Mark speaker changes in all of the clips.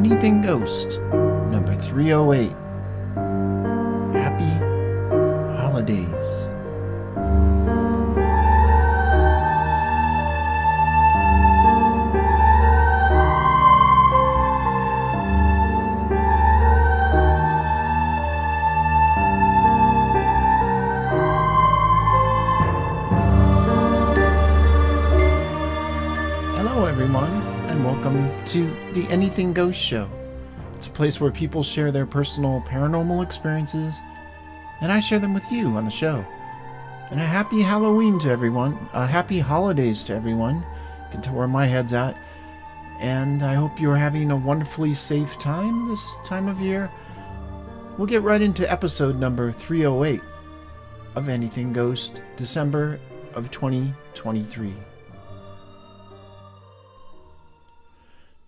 Speaker 1: Anything Ghost, number 308. Happy Holidays. Hello everyone, and welcome to the Anything Ghost Show. It's a place where people share their personal paranormal experiences, and I share them with you on the show. And a happy Halloween to everyone, a happy holidays to everyone. You can tell where my head's at. And I hope you're having a wonderfully safe time this time of year. We'll get right into episode number 308 of Anything Ghost, December of 2023.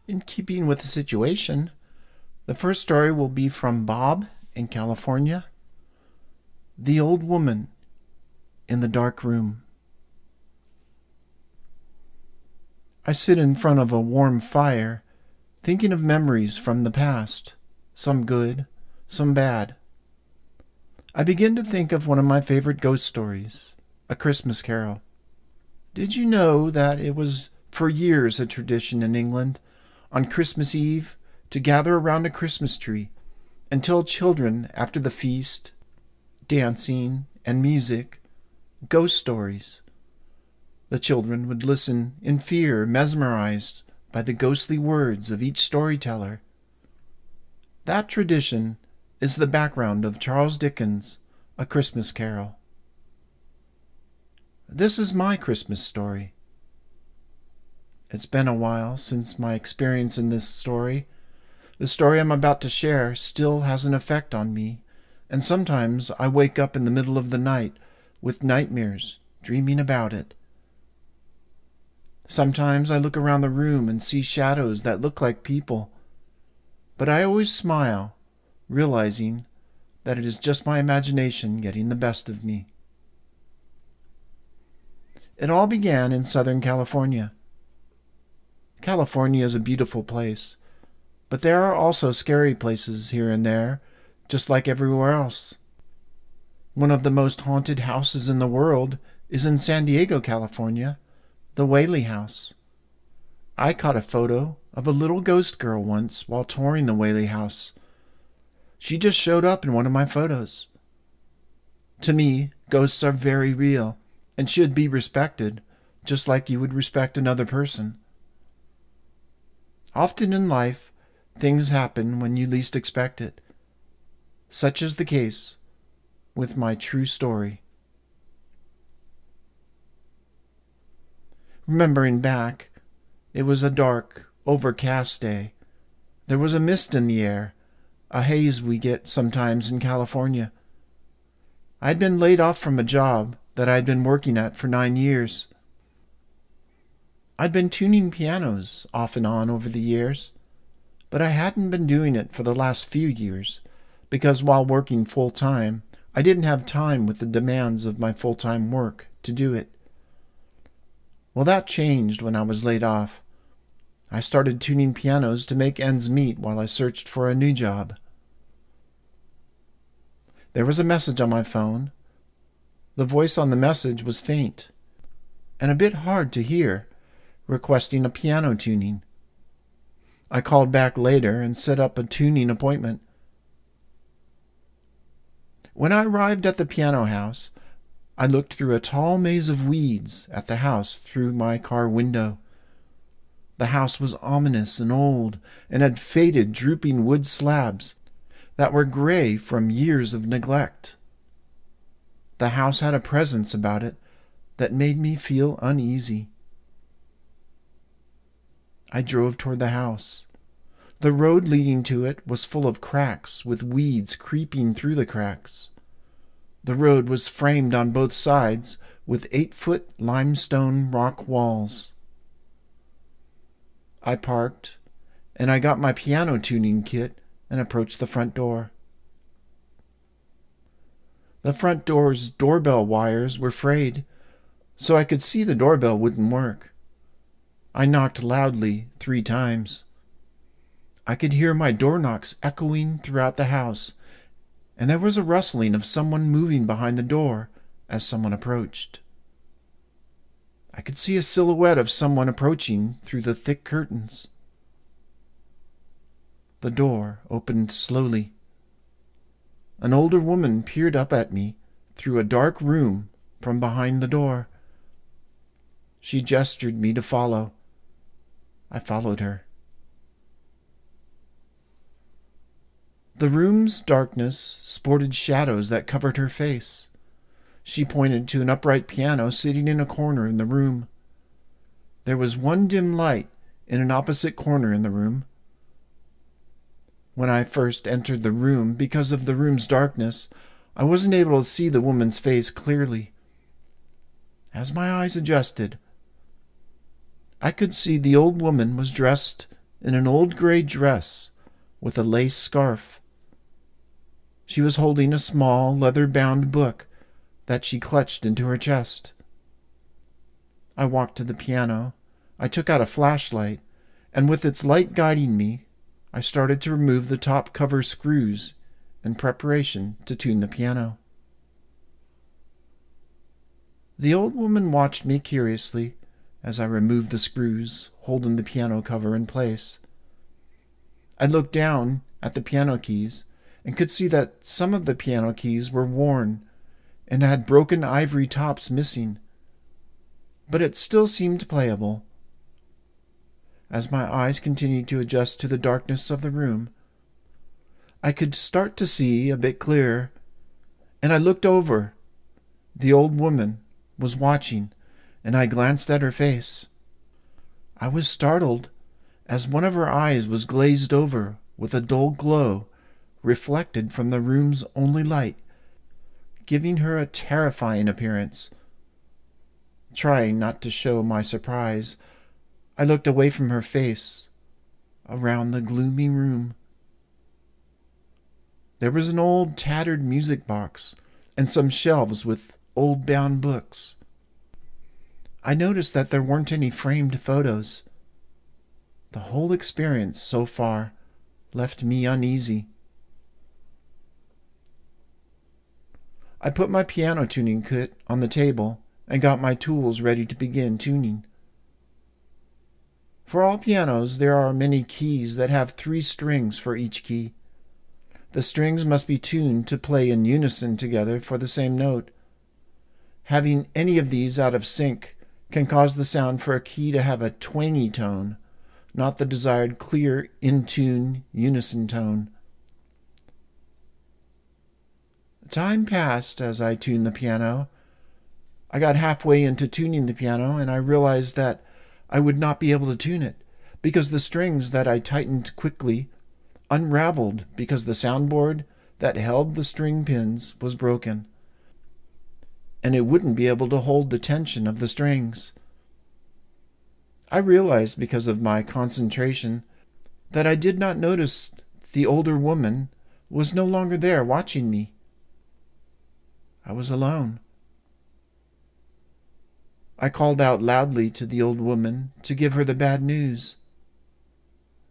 Speaker 1: In keeping with the situation, the first story will be from Bob in California. The Old Woman in the Dark Room. I sit in front of a warm fire, thinking of memories from the past, some good, some bad. I begin to think of one of my favorite ghost stories, A Christmas Carol. Did you know that it was for years a tradition in England on Christmas Eve to gather around a Christmas tree and tell children after the feast, dancing and music, ghost stories? The children would listen in fear, mesmerized by the ghostly words of each storyteller. That tradition is the background of Charles Dickens' A Christmas Carol. This is my Christmas story. It's been a while since my experience in this story. The story I'm about to share still has an effect on me, and sometimes I wake up in the middle of the night with nightmares, dreaming about it. Sometimes I look around the room and see shadows that look like people, but I always smile, realizing that it is just my imagination getting the best of me. It all began in Southern California. California is a beautiful place, but there are also scary places here and there, just like everywhere else. One of the most haunted houses in the world is in San Diego, California, the Whaley House. I caught a photo of a little ghost girl once while touring the Whaley House. She just showed up in one of my photos. To me, ghosts are very real and should be respected, just like you would respect another person. Often in life, things happen when you least expect it. Such is the case with my true story. Remembering back, it was a dark, overcast day. There was a mist in the air, a haze we get sometimes in California. I'd been laid off from a job that I'd been working at for 9 years. I'd been tuning pianos off and on over the years, but I hadn't been doing it for the last few years, because while working full-time, I didn't have time with the demands of my full-time work to do it. Well, that changed when I was laid off. I started tuning pianos to make ends meet while I searched for a new job. There was a message on my phone. The voice on the message was faint and a bit hard to hear, requesting a piano tuning. I called back later and set up a tuning appointment. When I arrived at the piano house, I looked through a tall maze of weeds at the house through my car window. The house was ominous and old and had faded, drooping wood slabs that were gray from years of neglect. The house had a presence about it that made me feel uneasy. I drove toward the house. The road leading to it was full of cracks, with weeds creeping through the cracks. The road was framed on both sides with 8-foot limestone rock walls. I parked, and I got my piano tuning kit and approached the front door. The front door's doorbell wires were frayed, so I could see the doorbell wouldn't work. I knocked loudly 3 times. I could hear my door knocks echoing throughout the house, and there was a rustling of someone moving behind the door as someone approached. I could see a silhouette of someone approaching through the thick curtains. The door opened slowly. An older woman peered up at me through a dark room from behind the door. She gestured me to follow. I followed her. The room's darkness sported shadows that covered her face. She pointed to an upright piano sitting in a corner in the room. There was one dim light in an opposite corner in the room. When I first entered the room, because of the room's darkness, I wasn't able to see the woman's face clearly. As my eyes adjusted, I could see the old woman was dressed in an old gray dress with a lace scarf. She was holding a small, leather-bound book that she clutched into her chest. I walked to the piano. I took out a flashlight, and with its light guiding me, I started to remove the top cover screws in preparation to tune the piano. The old woman watched me curiously as I removed the screws, holding the piano cover in place. I looked down at the piano keys and could see that some of the piano keys were worn and had broken ivory tops missing, but it still seemed playable. As my eyes continued to adjust to the darkness of the room, I could start to see a bit clearer, and I looked over. The old woman was watching, and I glanced at her face. I was startled as one of her eyes was glazed over with a dull glow reflected from the room's only light, giving her a terrifying appearance. Trying not to show my surprise, I looked away from her face, around the gloomy room. There was an old tattered music box and some shelves with old bound books. I noticed that there weren't any framed photos. The whole experience so far left me uneasy. I put my piano tuning kit on the table and got my tools ready to begin tuning. For all pianos, there are many keys that have 3 strings for each key. The strings must be tuned to play in unison together for the same note. Having any of these out of sync can cause the sound for a key to have a twangy tone, not the desired clear, in-tune, unison tone. Time passed as I tuned the piano. I got halfway into tuning the piano, and I realized that I would not be able to tune it, because the strings that I tightened quickly unraveled because the soundboard that held the string pins was broken, and it wouldn't be able to hold the tension of the strings. I realized, because of my concentration, that I did not notice the older woman was no longer there watching me. I was alone. I called out loudly to the old woman to give her the bad news.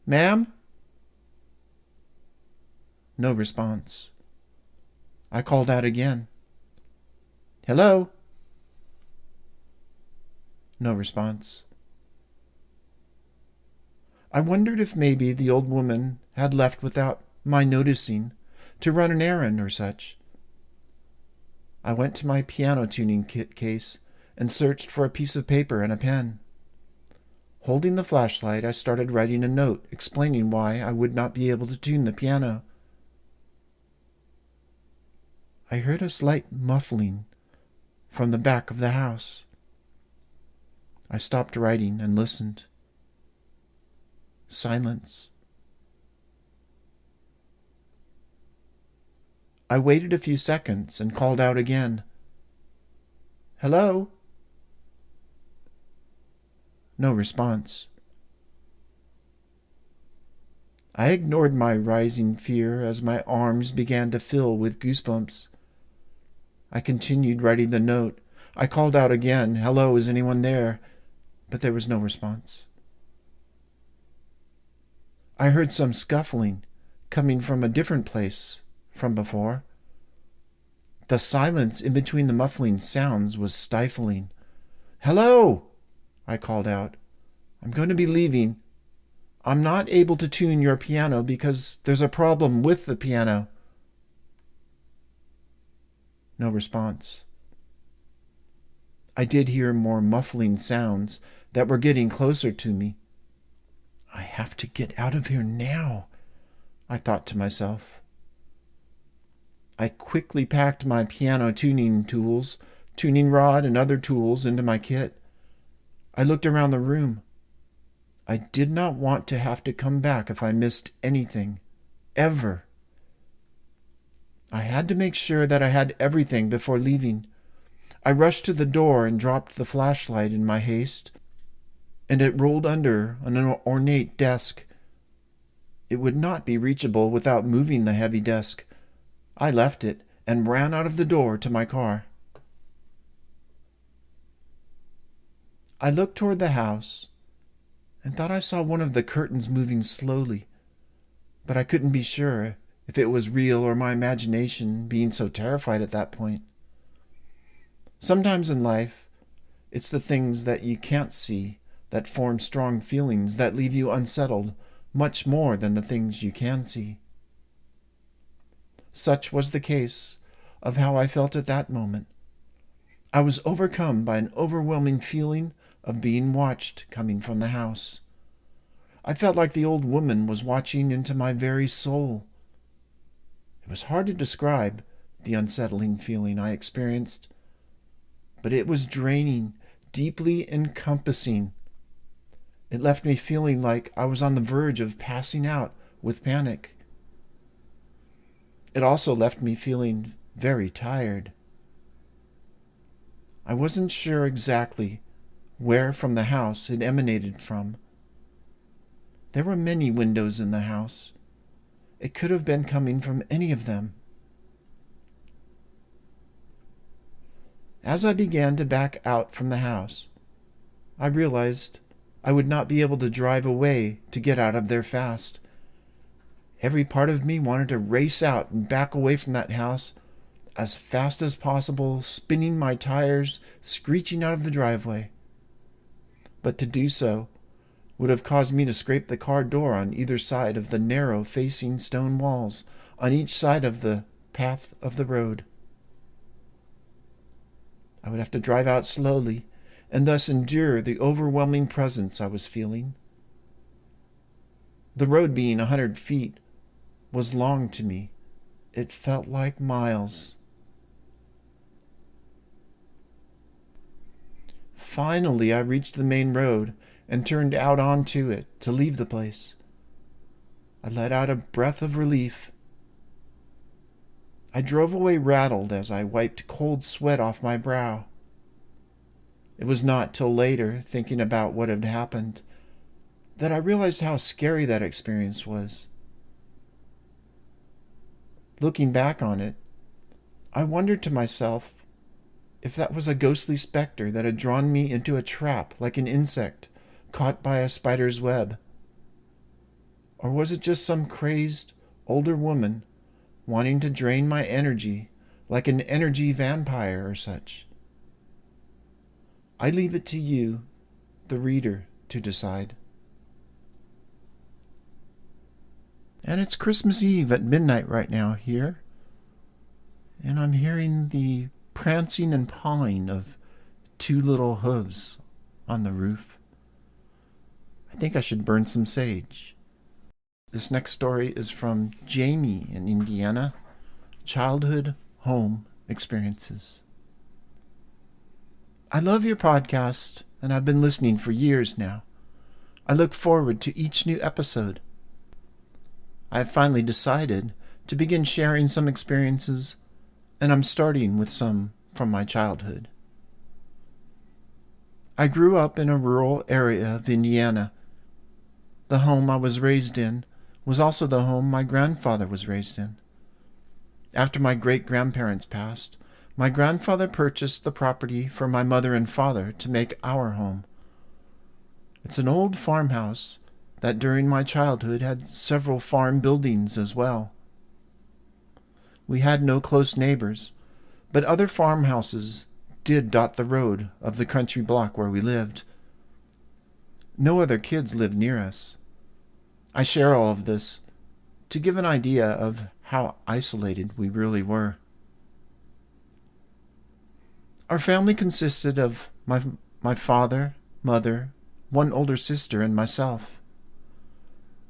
Speaker 1: "Ma'am?" No response. I called out again. "Hello?" No response. I wondered if maybe the old woman had left without my noticing to run an errand or such. I went to my piano tuning kit case and searched for a piece of paper and a pen. Holding the flashlight, I started writing a note explaining why I would not be able to tune the piano. I heard a slight muffling from the back of the house. I stopped writing and listened. Silence. I waited a few seconds and called out again. "Hello?" No response. I ignored my rising fear as my arms began to fill with goosebumps. I continued writing the note. I called out again, "Hello, is anyone there?" But there was no response. I heard some scuffling coming from a different place from before. The silence in between the muffling sounds was stifling. "Hello!" I called out. "I'm going to be leaving. I'm not able to tune your piano because there's a problem with the piano." No response. I did hear more muffling sounds that were getting closer to me. "I have to get out of here now," I thought to myself. I quickly packed my piano tuning tools, tuning rod, and other tools into my kit. I looked around the room. I did not want to have to come back if I missed anything, ever. I had to make sure that I had everything before leaving. I rushed to the door and dropped the flashlight in my haste, and it rolled under an ornate desk. It would not be reachable without moving the heavy desk. I left it and ran out of the door to my car. I looked toward the house and thought I saw one of the curtains moving slowly, but I couldn't be sure if it was real or my imagination being so terrified at that point. Sometimes in life, it's the things that you can't see that form strong feelings that leave you unsettled much more than the things you can see. Such was the case of how I felt at that moment. I was overcome by an overwhelming feeling of being watched coming from the house. I felt like the old woman was watching into my very soul. It was hard to describe the unsettling feeling I experienced, but it was draining, deeply encompassing. It left me feeling like I was on the verge of passing out with panic. It also left me feeling very tired. I wasn't sure exactly where from the house it emanated from. There were many windows in the house. It could have been coming from any of them. As I began to back out from the house, I realized I would not be able to drive away to get out of there fast. Every part of me wanted to race out and back away from that house as fast as possible, spinning my tires, screeching out of the driveway. But to do so would have caused me to scrape the car door on either side of the narrow-facing stone walls on each side of the path of the road. I would have to drive out slowly and thus endure the overwhelming presence I was feeling. The road being 100 feet was long to me. It felt like miles. Finally, I reached the main road and turned out onto it to leave the place. I let out a breath of relief. I drove away rattled as I wiped cold sweat off my brow. It was not till later, thinking about what had happened, that I realized how scary that experience was. Looking back on it, I wondered to myself if that was a ghostly specter that had drawn me into a trap like an insect caught by a spider's web. Or was it just some crazed, older woman wanting to drain my energy like an energy vampire or such? I leave it to you, the reader, to decide. And it's Christmas Eve at midnight right now here, and I'm hearing the prancing and pawing of two little hooves on the roof. I think I should burn some sage. This next story is from Jamie in Indiana, Childhood Home Experiences. I love your podcast, and I've been listening for years now. I look forward to each new episode. I have finally decided to begin sharing some experiences, and I'm starting with some from my childhood. I grew up in a rural area of Indiana. The home I was raised in was also the home my grandfather was raised in. After my great-grandparents passed, my grandfather purchased the property for my mother and father to make our home. It's an old farmhouse that during my childhood had several farm buildings as well. We had no close neighbors, but other farmhouses did dot the road of the country block where we lived. No other kids lived near us. I share all of this to give an idea of how isolated we really were. Our family consisted of my father, mother, one older sister, and myself.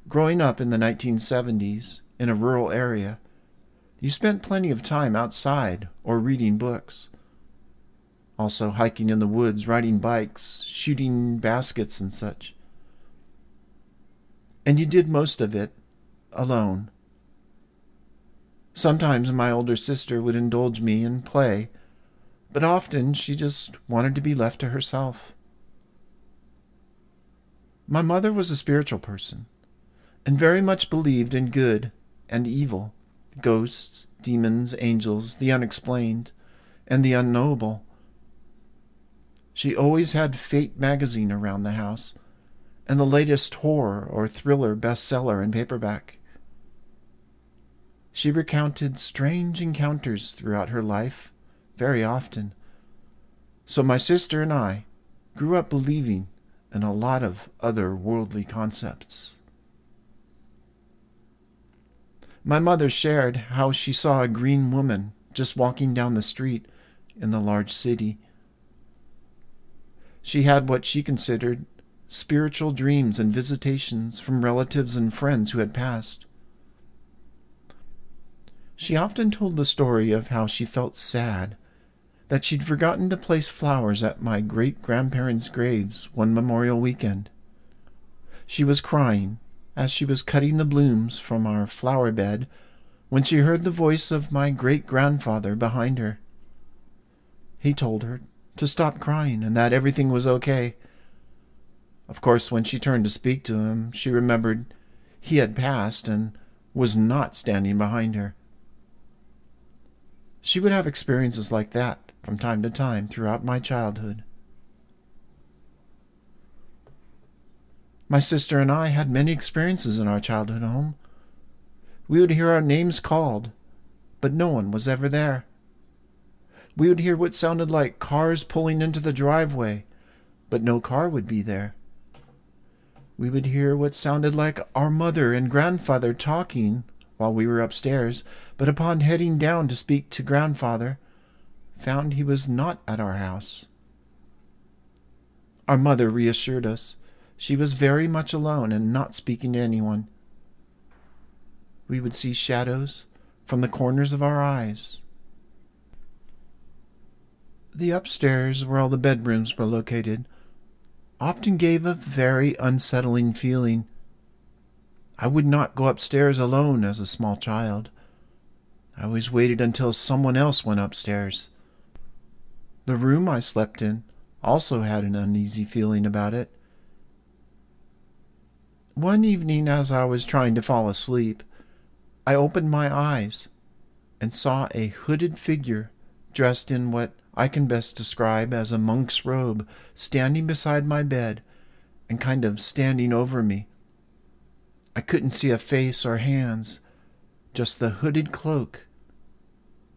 Speaker 1: Growing up in the 1970s in a rural area, you spent plenty of time outside or reading books. Also hiking in the woods, riding bikes, shooting baskets and such. And you did most of it alone. Sometimes my older sister would indulge me in play, but often she just wanted to be left to herself. My mother was a spiritual person, and very much believed in good and evil, ghosts, demons, angels, the unexplained, and the unknowable. She always had Fate magazine around the house, and the latest horror or thriller bestseller in paperback. She recounted strange encounters throughout her life, very often. So my sister and I grew up believing in a lot of other worldly concepts. My mother shared how she saw a green woman just walking down the street in the large city. She had what she considered spiritual dreams and visitations from relatives and friends who had passed. She often told the story of how she felt sad that she'd forgotten to place flowers at my great-grandparents' graves one Memorial weekend. She was crying as she was cutting the blooms from our flower bed when she heard the voice of my great-grandfather behind her. He told her to stop crying and that everything was okay. Of course, when she turned to speak to him, she remembered he had passed and was not standing behind her. She would have experiences like that from time to time throughout my childhood. My sister and I had many experiences in our childhood home. We would hear our names called, but no one was ever there. We would hear what sounded like cars pulling into the driveway, but no car would be there. We would hear what sounded like our mother and grandfather talking while we were upstairs, but upon heading down to speak to grandfather, found he was not at our house. Our mother reassured us she was very much alone and not speaking to anyone. We would see shadows from the corners of our eyes. The upstairs, where all the bedrooms were located, often gave a very unsettling feeling. I would not go upstairs alone as a small child. I always waited until someone else went upstairs. The room I slept in also had an uneasy feeling about it. One evening, as I was trying to fall asleep, I opened my eyes and saw a hooded figure dressed in what I can best describe as a monk's robe standing beside my bed and kind of standing over me. I couldn't see a face or hands, just the hooded cloak.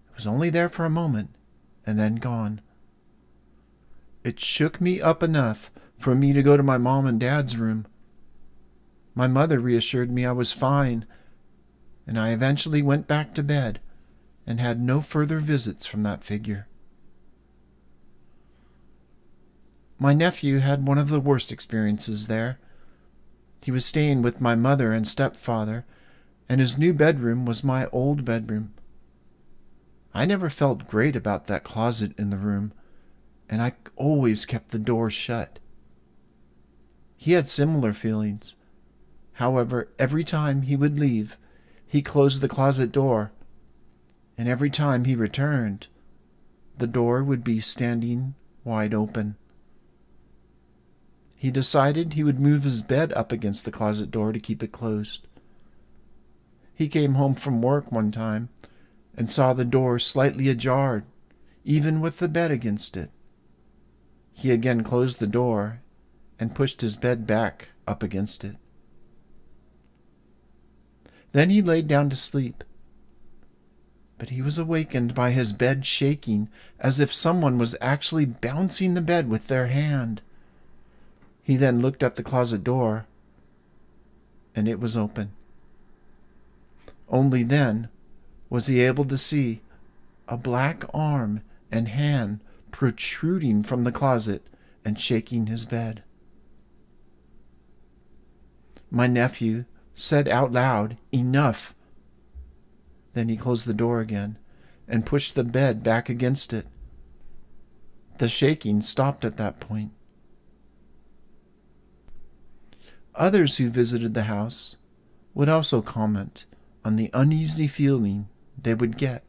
Speaker 1: It was only there for a moment and then gone. It shook me up enough for me to go to my mom and dad's room. My mother reassured me I was fine, and I eventually went back to bed and had no further visits from that figure. My nephew had one of the worst experiences there. He was staying with my mother and stepfather, and his new bedroom was my old bedroom. I never felt great about that closet in the room, and I always kept the door shut. He had similar feelings. However, every time he would leave, he closed the closet door, and every time he returned, the door would be standing wide open. He decided he would move his bed up against the closet door to keep it closed. He came home from work one time and saw the door slightly ajar, even with the bed against it. He again closed the door and pushed his bed back up against it. Then he laid down to sleep. But he was awakened by his bed shaking, as if someone was actually bouncing the bed with their hand. He then looked at the closet door, and it was open. Only then was he able to see a black arm and hand protruding from the closet and shaking his bed. My nephew said out loud, "Enough." Then he closed the door again and pushed the bed back against it. The shaking stopped at that point. Others who visited the house would also comment on the uneasy feeling they would get.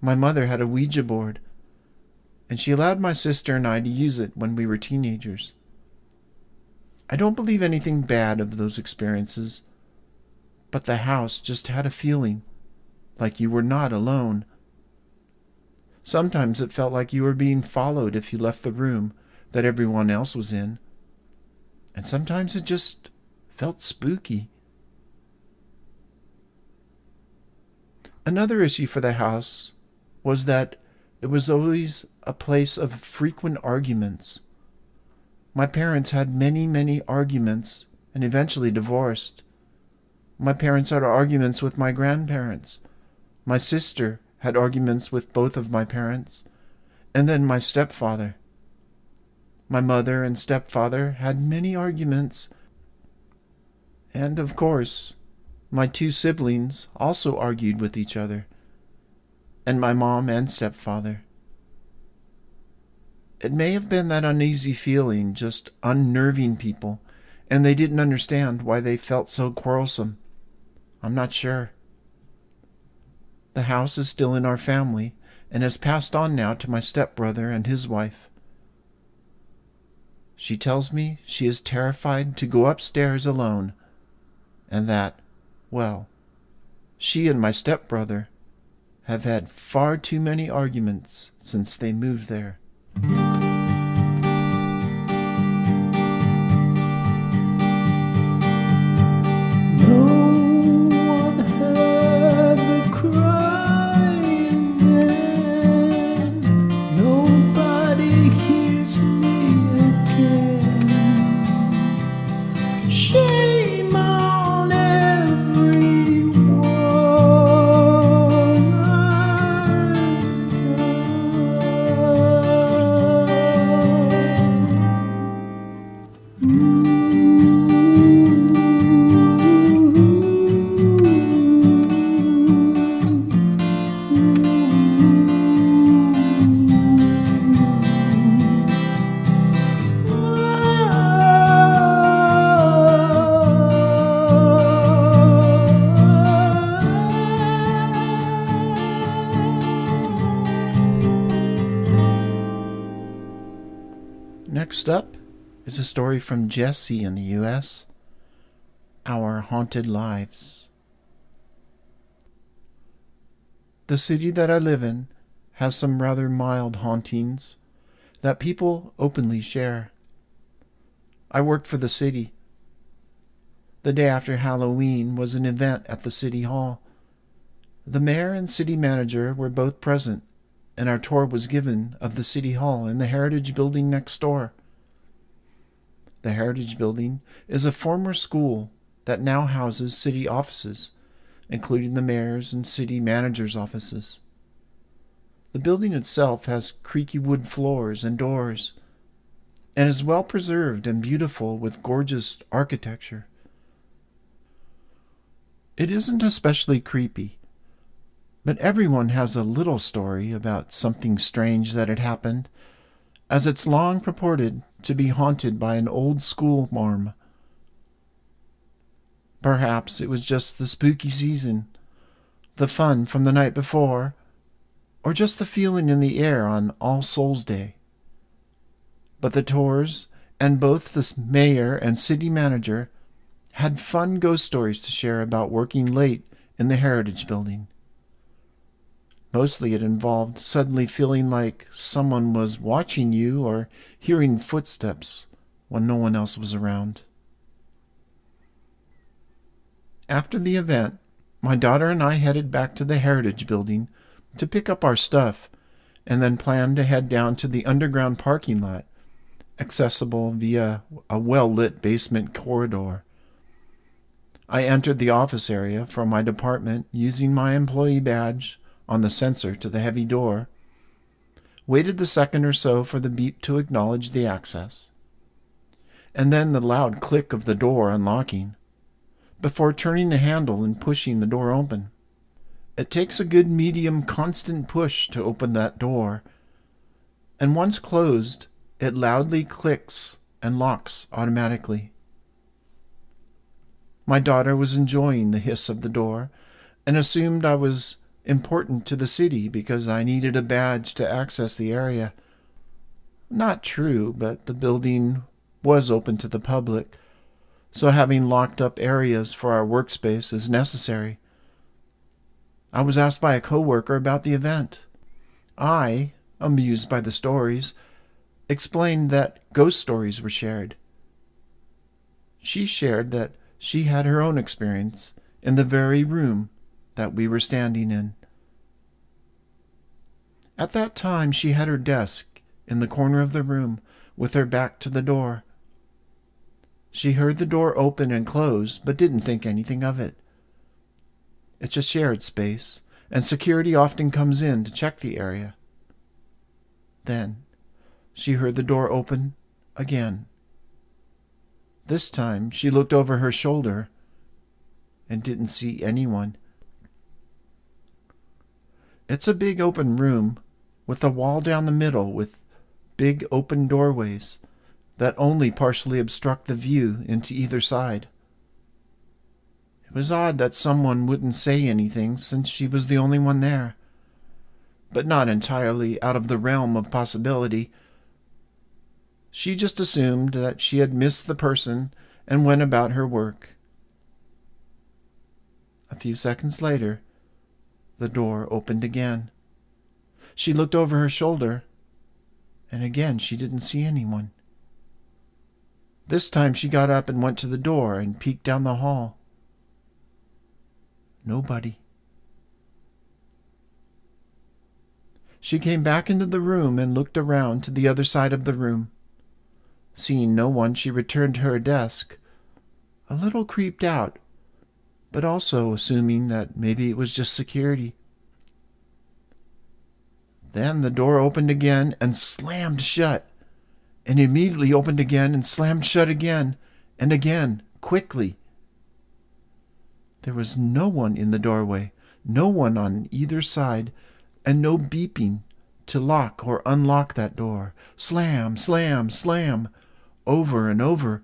Speaker 1: My mother had a Ouija board, and she allowed my sister and I to use it when we were teenagers. I don't believe anything bad of those experiences, but the house just had a feeling like you were not alone. Sometimes it felt like you were being followed if you left the room that everyone else was in, and sometimes it just felt spooky. Another issue for the house was that it was always a place of frequent arguments. My parents had many arguments and eventually divorced. My parents had arguments with my grandparents. My sister had arguments with both of my parents, and then my stepfather. My mother and stepfather had many arguments, and of course, my two siblings also argued with each other, and my mom and stepfather. It may have been that uneasy feeling just unnerving people, and they didn't understand why they felt so quarrelsome. I'm not sure. The house is still in our family and has passed on now to my stepbrother and his wife. She tells me she is terrified to go upstairs alone, and that, well, she and my stepbrother have had far too many arguments since they moved there. Next up is a story from Jesse in the U.S., Our Haunted Lives. The city that I live in has some rather mild hauntings that people openly share. I work for the city. The day after Halloween was an event at the city hall. The mayor and city manager were both present, and our tour was given of the city hall and the Heritage Building next door. The Heritage Building is a former school that now houses city offices, including the mayor's and city manager's offices. The building itself has creaky wood floors and doors, and is well preserved and beautiful with gorgeous architecture. It isn't especially creepy, but everyone has a little story about something strange that had happened, as it's long purported to be haunted by an old school marm. Perhaps it was just the spooky season, the fun from the night before, or just the feeling in the air on All Souls Day. But the tours, and both the mayor and city manager, had fun ghost stories to share about working late in the Heritage Building. Mostly it involved suddenly feeling like someone was watching you or hearing footsteps when no one else was around. After the event, my daughter and I headed back to the Heritage Building to pick up our stuff and then planned to head down to the underground parking lot, accessible via a well-lit basement corridor. I entered the office area from my department using my employee badge on the sensor to the heavy door, waited the second or so for the beep to acknowledge the access, and then the loud click of the door unlocking, before turning the handle and pushing the door open. It takes a good medium constant push to open that door, and once closed, it loudly clicks and locks automatically. My daughter was enjoying the hiss of the door and assumed I was important to the city because I needed a badge to access the area. Not true, but the building was open to the public, so having locked up areas for our workspace is necessary. I was asked by a coworker about the event. I, amused by the stories, explained that ghost stories were shared. She shared that she had her own experience in the very room that we were standing in. At that time, she had her desk in the corner of the room with her back to the door. She heard the door open and close, but didn't think anything of it. It's a shared space, and security often comes in to check the area. Then she heard the door open again. This time she looked over her shoulder and didn't see anyone. It's a big open room with a wall down the middle with big open doorways that only partially obstruct the view into either side. It was odd that someone wouldn't say anything since she was the only one there, but not entirely out of the realm of possibility. She just assumed that she had missed the person and went about her work. A few seconds later, the door opened again. She looked over her shoulder, and again she didn't see anyone. This time she got up and went to the door and peeked down the hall. Nobody. She came back into the room and looked around to the other side of the room. Seeing no one, she returned to her desk, a little creeped out, but also assuming that maybe it was just security. Then the door opened again and slammed shut, and immediately opened again and slammed shut again, and again, quickly. There was no one in the doorway, no one on either side, and no beeping to lock or unlock that door. Slam, slam, slam, over and over,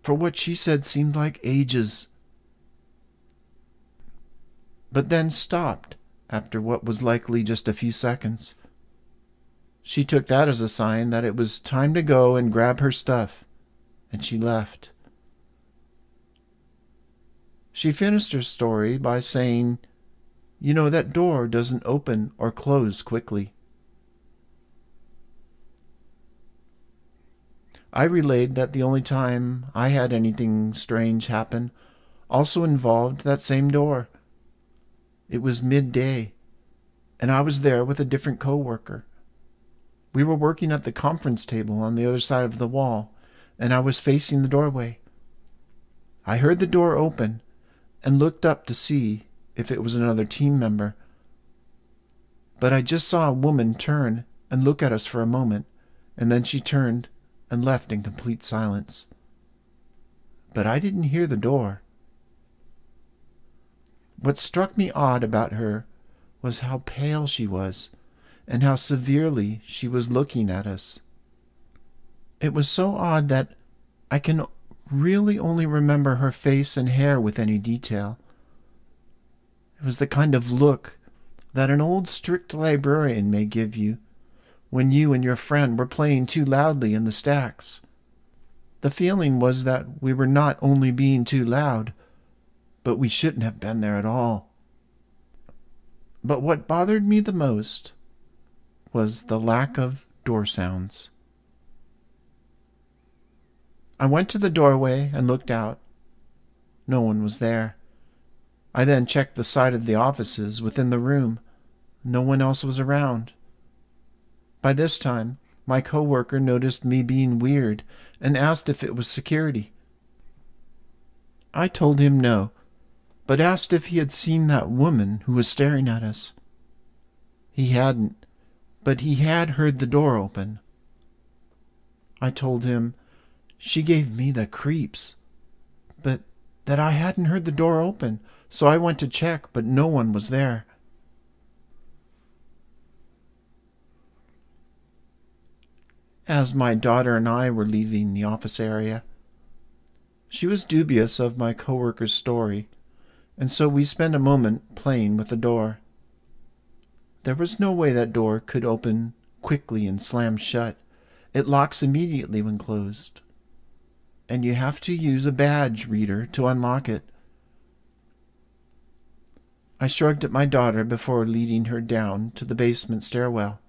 Speaker 1: for what she said seemed like ages. But then stopped after what was likely just a few seconds. She took that as a sign that it was time to go and grab her stuff, and she left. She finished her story by saying, "You know, that door doesn't open or close quickly." I relayed that the only time I had anything strange happen also involved that same door. It was midday, and I was there with a different coworker. We were working at the conference table on the other side of the wall, and I was facing the doorway. I heard the door open and looked up to see if it was another team member. But I just saw a woman turn and look at us for a moment, and then she turned and left in complete silence. But I didn't hear the door. What struck me odd about her was how pale she was, and how severely she was looking at us. It was so odd that I can really only remember her face and hair with any detail. It was the kind of look that an old strict librarian may give you when you and your friend were playing too loudly in the stacks. The feeling was that we were not only being too loud, but we shouldn't have been there at all. But what bothered me the most was the lack of door sounds. I went to the doorway and looked out. No one was there, I then checked the side of the offices within the room. No one else was around. By this time, my coworker noticed me being weird and asked if it was security. I told him no, but asked if he had seen that woman who was staring at us. He hadn't, but he had heard the door open. I told him she gave me the creeps, but that I hadn't heard the door open, so I went to check, but no one was there. As my daughter and I were leaving the office area, she was dubious of my coworker's story, and so we spent a moment playing with the door. There was no way that door could open quickly and slam shut. It locks immediately when closed, and you have to use a badge reader to unlock it. I shrugged at my daughter before leading her down to the basement stairwell.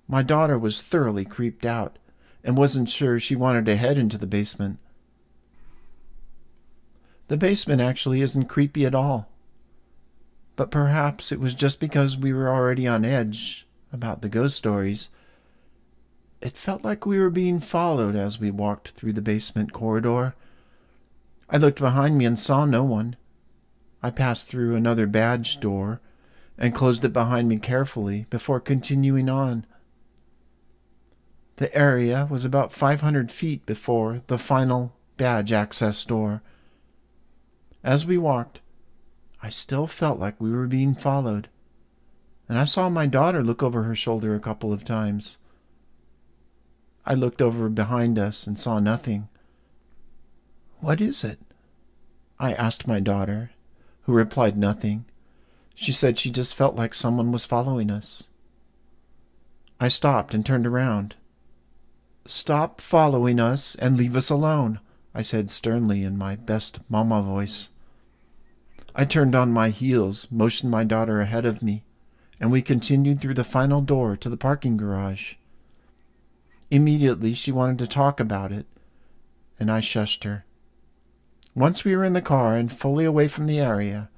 Speaker 1: My daughter was thoroughly creeped out and wasn't sure she wanted to head into the basement. The basement actually isn't creepy at all, but perhaps it was just because we were already on edge about the ghost stories. It felt like we were being followed as we walked through the basement corridor. I looked behind me and saw no one. I passed through another badge door and closed it behind me carefully before continuing on. The area was about 500 feet before the final badge access door. As we walked, I still felt like we were being followed, and I saw my daughter look over her shoulder a couple of times. I looked over behind us and saw nothing. "What is it?" I asked my daughter, who replied nothing. She said she just felt like someone was following us. I stopped and turned around. "Stop following us and leave us alone," I said sternly in my best mama voice. I turned on my heels, motioned my daughter ahead of me, and we continued through the final door to the parking garage. Immediately she wanted to talk about it, and I shushed her. Once we were in the car and fully away from the area,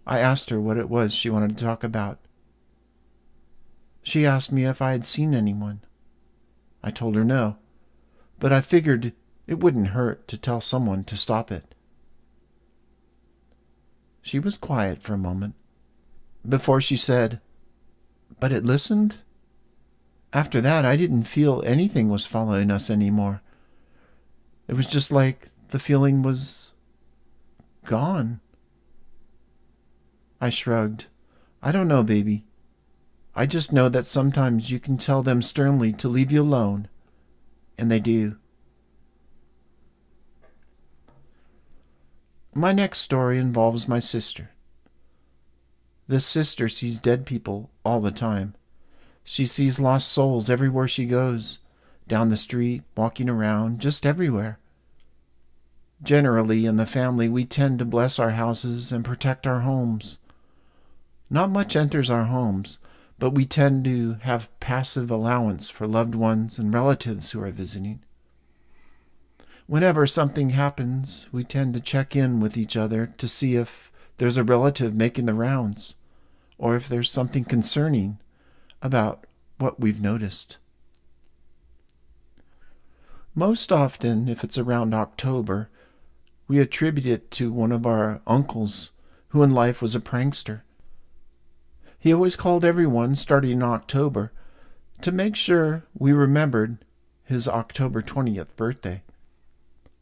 Speaker 1: I asked her what it was she wanted to talk about. She asked me if I had seen anyone. I told her no, but I figured it wouldn't hurt to tell someone to stop it. She was quiet for a moment before she said, "But it listened?" After that, I didn't feel anything was following us anymore. It was just like the feeling was gone. I shrugged. "I don't know, baby. I just know that sometimes you can tell them sternly to leave you alone, and they do." My next story involves my sister. This sister sees dead people all the time. She sees lost souls everywhere she goes, down the street, walking around, just everywhere. Generally, in the family, we tend to bless our houses and protect our homes. Not much enters our homes, but we tend to have passive allowance for loved ones and relatives who are visiting. Whenever something happens, we tend to check in with each other to see if there's a relative making the rounds, or if there's something concerning about what we've noticed. Most often, if it's around October, we attribute it to one of our uncles who in life was a prankster. He always called everyone starting in October to make sure we remembered his October 20th birthday.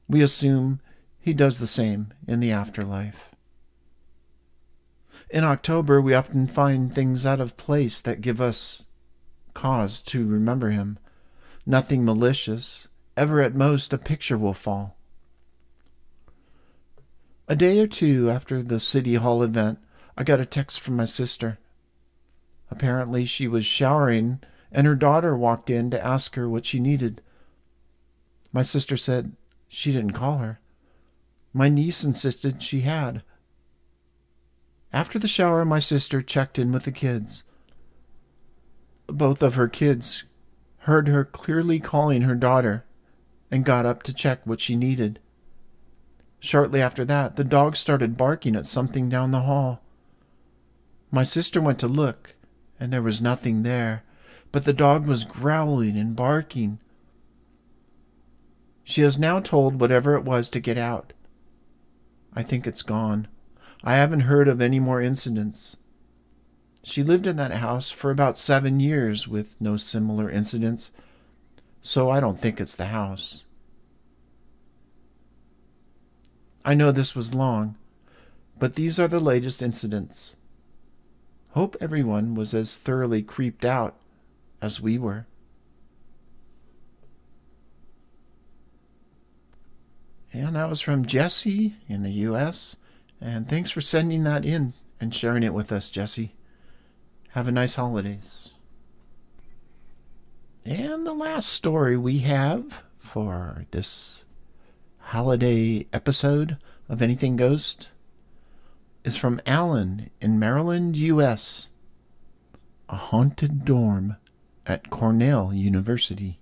Speaker 1: We assume he does the same in the afterlife. In October, we often find things out of place that give us cause to remember him. Nothing malicious. Ever at most, a picture will fall. A day or two after the City Hall event, I got a text from my sister. Apparently, she was showering, and her daughter walked in to ask her what she needed. My sister said she didn't call her. My niece insisted she had. After the shower, my sister checked in with the kids. Both of her kids heard her clearly calling her daughter and got up to check what she needed. Shortly after that, the dog started barking at something down the hall. My sister went to look, and there was nothing there, but the dog was growling and barking. She has now told whatever it was to get out. I think it's gone. I haven't heard of any more incidents. She lived in that house for about 7 years with no similar incidents, so I don't think it's the house. I know this was long, but these are the latest incidents. Hope everyone was as thoroughly creeped out as we were. And that was from Jesse in the U.S., and thanks for sending that in and sharing it with us, Jesse. Have a nice holidays. And the last story we have for this holiday episode of Anything Ghost is from Alan in Maryland, U.S. A haunted dorm at Cornell University.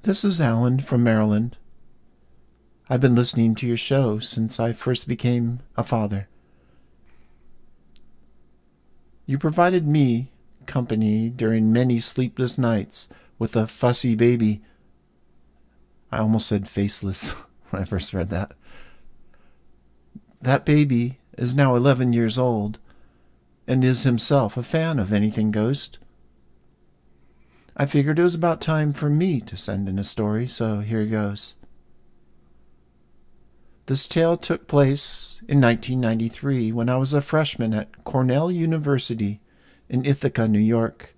Speaker 1: This is Alan from Maryland. I've been listening to your show since I first became a father. You provided me company during many sleepless nights with a fussy baby. I almost said faceless when I first read that. That baby is now 11 years old and is himself a fan of Anything Ghost. I figured it was about time for me to send in a story, so here goes. This tale took place in 1993 when I was a freshman at Cornell University in Ithaca, New York.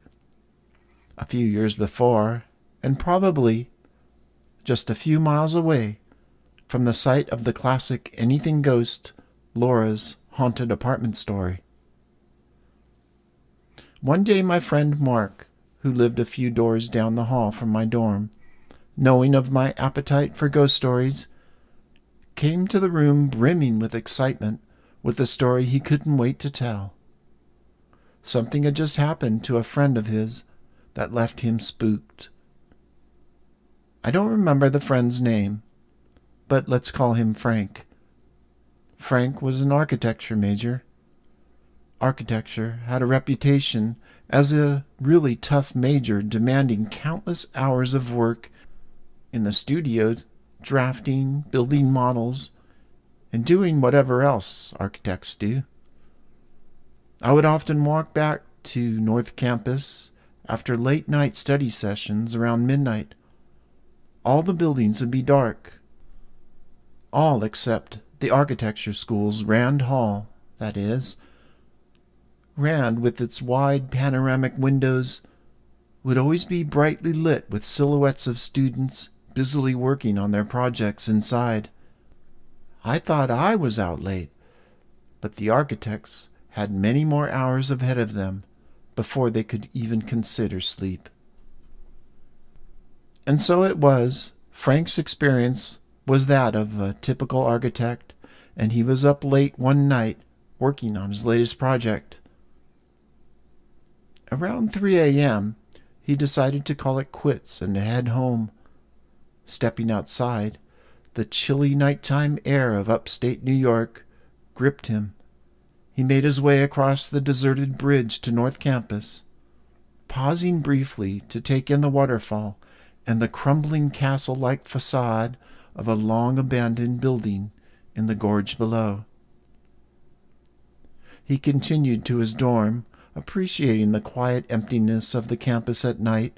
Speaker 1: A few years before, and probably just a few miles away from the site of the classic Anything Ghost, Laura's Haunted Apartment story. One day my friend Mark, who lived a few doors down the hall from my dorm, knowing of my appetite for ghost stories, came to the room brimming with excitement with a story he couldn't wait to tell. Something had just happened to a friend of his that left him spooked. I don't remember the friend's name, but let's call him Frank. Frank was an architecture major. Architecture had a reputation as a really tough major, demanding countless hours of work in the studio, drafting, building models, and doing whatever else architects do. I would often walk back to North Campus after late-night study sessions around midnight. All the buildings would be dark. All except the architecture school's Rand Hall, that is. Rand, with its wide panoramic windows, would always be brightly lit with silhouettes of students busily working on their projects inside. I thought I was out late, but the architects had many more hours ahead of them before they could even consider sleep. And so it was. Frank's experience was that of a typical architect, and he was up late one night working on his latest project. Around 3 a.m., he decided to call it quits and to head home. Stepping outside, the chilly nighttime air of upstate New York gripped him. He made his way across the deserted bridge to North Campus, pausing briefly to take in the waterfall and the crumbling castle-like facade of a long-abandoned building in the gorge below. He continued to his dorm, appreciating the quiet emptiness of the campus at night,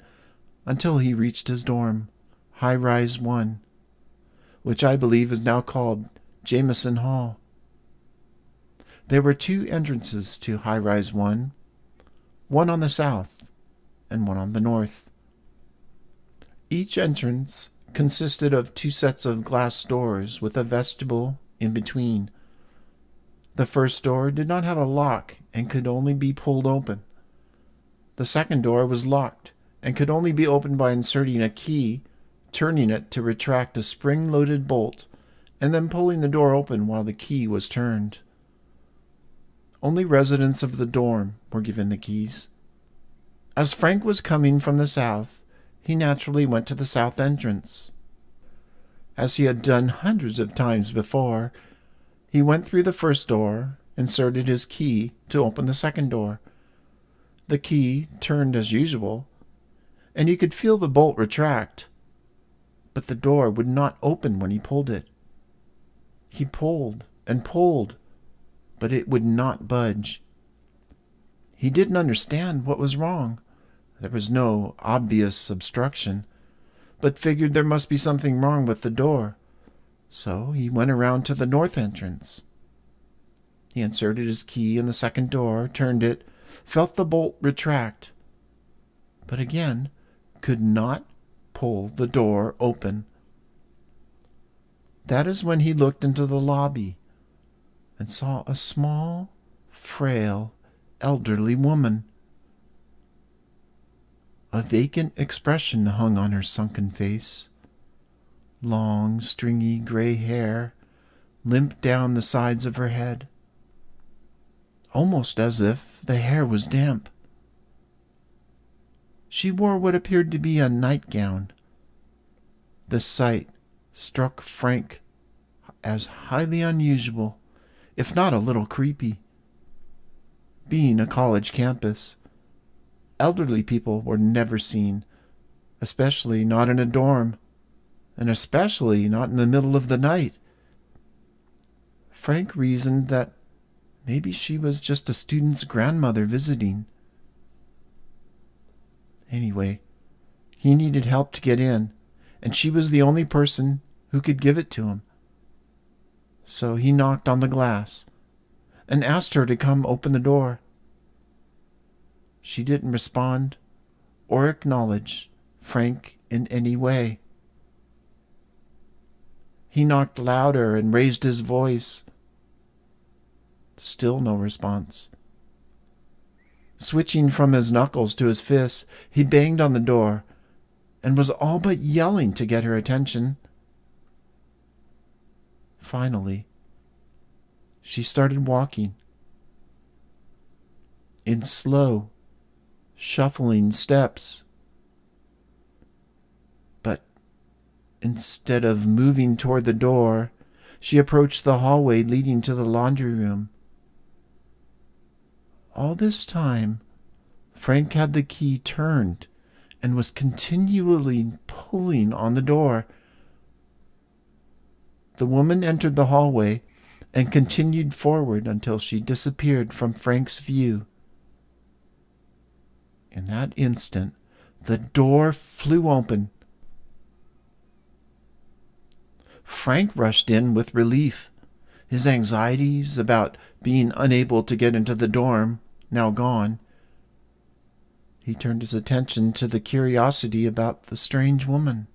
Speaker 1: until he reached his dorm, High-Rise 1, which I believe is now called Jameson Hall. There were 2 entrances to High-Rise 1, one on the south and one on the north. Each entrance consisted of 2 sets of glass doors with a vestibule in between. The first door did not have a lock and could only be pulled open. The second door was locked and could only be opened by inserting a key, turning it to retract a spring-loaded bolt, and then pulling the door open while the key was turned. Only residents of the dorm were given the keys. As Frank was coming from the south, he naturally went to the south entrance, as he had done hundreds of times before. He went through the first door, inserted his key to open the second door. The key turned as usual, and he could feel the bolt retract, but the door would not open when he pulled it. He pulled and pulled, but it would not budge. He didn't understand what was wrong. There was no obvious obstruction, but figured there must be something wrong with the door. So he went around to the north entrance. He inserted his key in the second door, turned it, felt the bolt retract, but again could not pull the door open. That is when he looked into the lobby and saw a small, frail, elderly woman. A vacant expression hung on her sunken face. Long, stringy gray hair limped down the sides of her head, almost as if the hair was damp. She wore what appeared to be a nightgown. The sight struck Frank as highly unusual, if not a little creepy. Being a college campus, elderly people were never seen, especially not in a dorm, and especially not in the middle of the night. Frank reasoned that maybe she was just a student's grandmother visiting. Anyway, he needed help to get in, and she was the only person who could give it to him. So he knocked on the glass and asked her to come open the door. She didn't respond or acknowledge Frank in any way. He knocked louder and raised his voice. Still no response. Switching from his knuckles to his fists, he banged on the door and was all but yelling to get her attention. Finally, she started walking in slow, shuffling steps. But instead of moving toward the door, she approached the hallway leading to the laundry room. All this time, Frank had the key turned and was continually pulling on the door. The woman entered the hallway and continued forward until she disappeared from Frank's view. In that instant, the door flew open. Frank rushed in with relief, his anxieties about being unable to get into the dorm now gone. He turned his attention to the curiosity about the strange woman.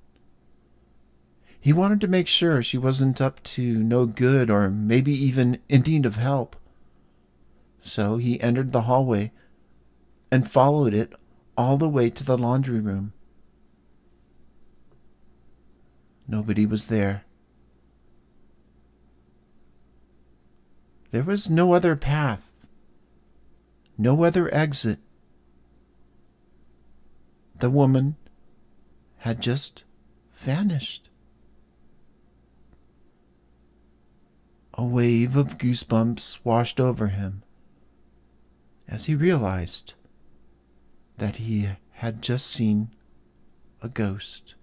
Speaker 1: He wanted to make sure she wasn't up to no good or maybe even in need of help. So he entered the hallway and followed it all the way to the laundry room. Nobody was there. There was no other path, no other exit. The woman had just vanished. A wave of goosebumps washed over him as he realized that he had just seen a ghost.